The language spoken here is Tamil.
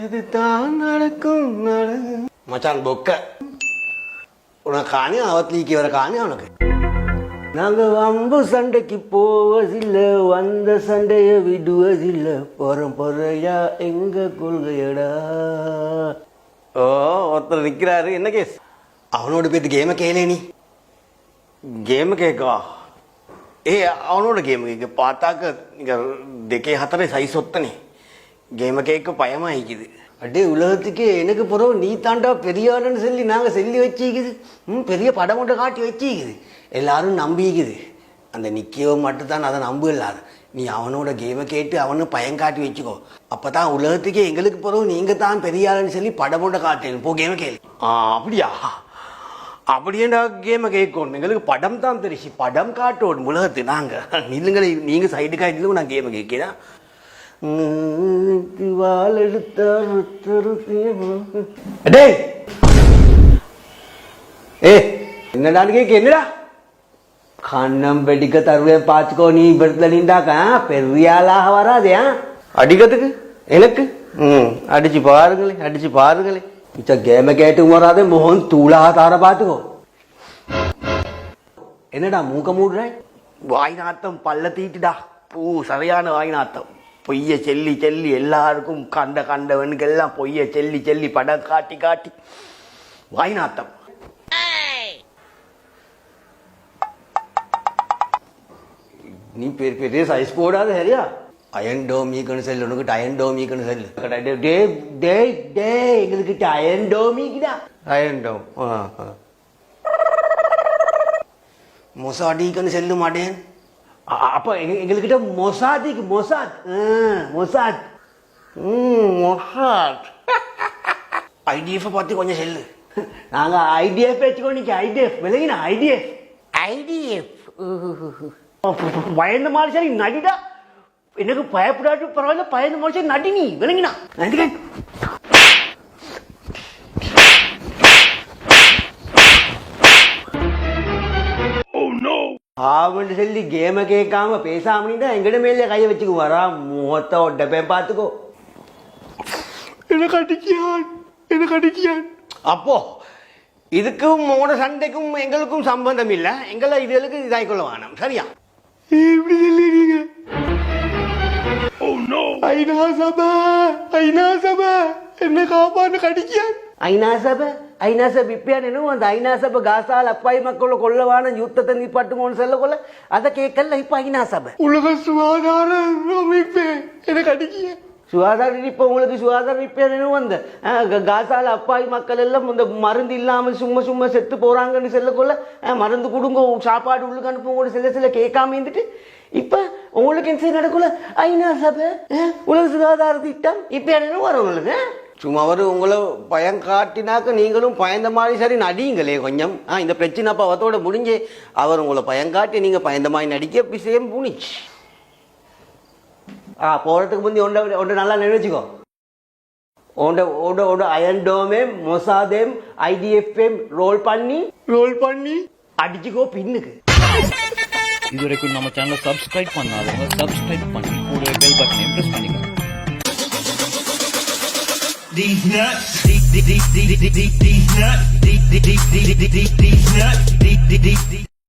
இதுதான் நடக்கும் மச்சான் பொக்க உனக்கு காணி அவத்லீக்கு வர காணி அவனுக்கு நாங்க வம்பு சண்டைக்கு போவதில்லை வந்த சண்டைய விடுவதில்லை பொறையா எங்க கொள்கையடா. ஓ ஒருத்தர் நிக்கிறாரு, என்ன கேஸ்? அவனோட பேத்து கேம கேளே நீ கேம கேக்கா ஏ அவனோட கேம் கேட்க பார்த்தாக்க நீங்க දෙකේ හතරේ சைஸ் ஒத்தனே கேம கேட்க பயமா இருக்குது. அடே உலகத்துக்கு எனக்கு பிறகு நீ தாண்டா பெரியாருன்னு சொல்லி நாங்கள் சொல்லி வச்சிக்குது. பெரிய படம் ஒன்றை காட்டி வச்சிக்குது, எல்லாரும் நம்பிக்குது. அந்த நிக்கியோ மட்டும்தான் அதை நம்ப இல்லாது. நீ அவனோட கேமை கேட்டு அவனு பயம் காட்டி வச்சுக்கோ. அப்போ தான் உலகத்துக்கே எங்களுக்கு பிறகு நீங்கள் தான் பெரியாருன்னு சொல்லி படம் ஒன்றை காட்டேன் போ கேமை கேளு. அப்படியா? அப்படியேண்டா கேமை கேட்கணும். எங்களுக்கு படம் தான் தெரிச்சு, படம் காட்டோடும் உலகத்து. நாங்கள் நில்லுங்களை நீங்கள் சைடுக்காக நில்லுங்க, நான் கேமை கேட்கிறேன். என்னடா கேட்க? என்னடா கண்ணம் வெடிக்க தருவேன் பார்த்துக்கோ. நீ இப்படத்துல நின்றாக்க பெரியாளாக வராதே அடிக்கிறதுக்கு எனக்கு. அடிச்சு பாருங்களே, அடிச்சு பாருங்களே. இச்ச கேம கேட்டு வராதே மோகன் தூளாக தார பார்த்துக்கோ. என்னடா மூக்க மூடுற? வாய் நாத்தம் பல்ல தீட்டுடா. பூ சரியான வாய் நாத்தம். பொய்ய செல்லி செல்லி எல்லாருக்கும் கண்டவனுக்கெல்லாம் பொய்ய செல்லி செல்லி படம் காட்டி காட்டி வாய் நாத்தம். நீ பெரிய சைஸ் போடாத சரியா? அயன்டோமிக்குன்னு செல்லு, உனக்கு அயன்டோமிக்குன்னு செல்லு. எங்களுக்கு அயன்டோமிக்குடா. அயன்டோம் மொசாடிக்குன்னு செல்லு மாட்டேன். அப்ப எங்ககிட்ட மொசாதிக்கு மொசாத் மொசாத் மொசாத் ஐடிஎஃப் பார்த்து கொஞ்சம் செல்லு. நாங்க ஐடிஎஃப் வச்சுக்கோ. நீங்க ஐடிஎஃப் விலகினா ஐடிஎஃப் ஐடிஎஃப் பயந்த மாதிரி சரி நடிடா. எனக்கு பயப்படாது பரவாயில்ல, பயந்த மாதிரி சரி நடி. நீ விளங்கினா நடிக்க ஆவன்னு சொல்லி கேம கேட்காம பேசாம எங்கட மேல கைய வச்சுக்கு வரா. முகத்தை ஒட்டப்பேன் பார்த்துக்கோ. எனக்கு அடிக்கியான். அப்போ இதுக்கும் உங்களோட சண்டைக்கும் எங்களுக்கும் சம்பந்தம் இல்லை. எங்களை இதுகளுக்கு இதாய்கொள்ள வேணாம் சரியா? எப்படி சொல்லிடுறீங்க? ஐநா சபை என்ன காப்பான்னு கடிக்கியான். ஐநா சபை இப்பயானு அந்த ஐநா சபை காசால் அப்பாய் மக்களை கொள்ளவான யுத்தத்தை நிப்பாட்டுமோன்னு சொல்ல கொள்ள அதை கேட்கல. இப்ப ஐநா சபை உலக சுகாதார அமைப்பு எனக்கு அடிக்கிய சுகாதார இப்ப உங்களுக்கு சுகாதார இப்பயானு அந்த காசால அப்பாய் மக்கள் எல்லாம் இந்த மருந்து இல்லாமல் சும்மா செத்து போறாங்கன்னு சொல்ல கொள்ள மருந்து கொடுங்க சாப்பாடு உள்ளுக்கு அனுப்புங்க சில கேட்காம இருந்துட்டு இப்ப உங்களுக்கு என்ன நடக்கல. ஐநா சபை உலக சுகாதார திட்டம் இப்பயானு வரும் உங்களுக்கு. சும்மா அவர் உங்களை பயம் காட்டினாக்க நீங்களும் பயந்த மாதிரி சரி நடிங்களே கொஞ்சம். இந்த பிரச்சனை அப்போ அவத்தோட முடிஞ்சு அவர் உங்களை பயம் காட்டி நீங்கள் பயந்த மாதிரி நடிக்க விஷயம் புனிச்சு. போகிறதுக்கு முந்தி ஒன்று நல்லா நினைச்சுக்கோ. ஓட அயன்டோமேம் மொசாதேம் ஐடிஎஃப்எம் ரோல் பண்ணி அடிச்சுக்கோ பின்னுக்கு. இதுவரைக்கும் நம்ம சேனலை சப்ஸ்கிரைப் பண்ணாதவங்க சப்ஸ்கிரைப் பண்ணி கூட பெல் பட்டனை பிரஸ் பண்ணிக்கோங்க. These nuts, these nuts.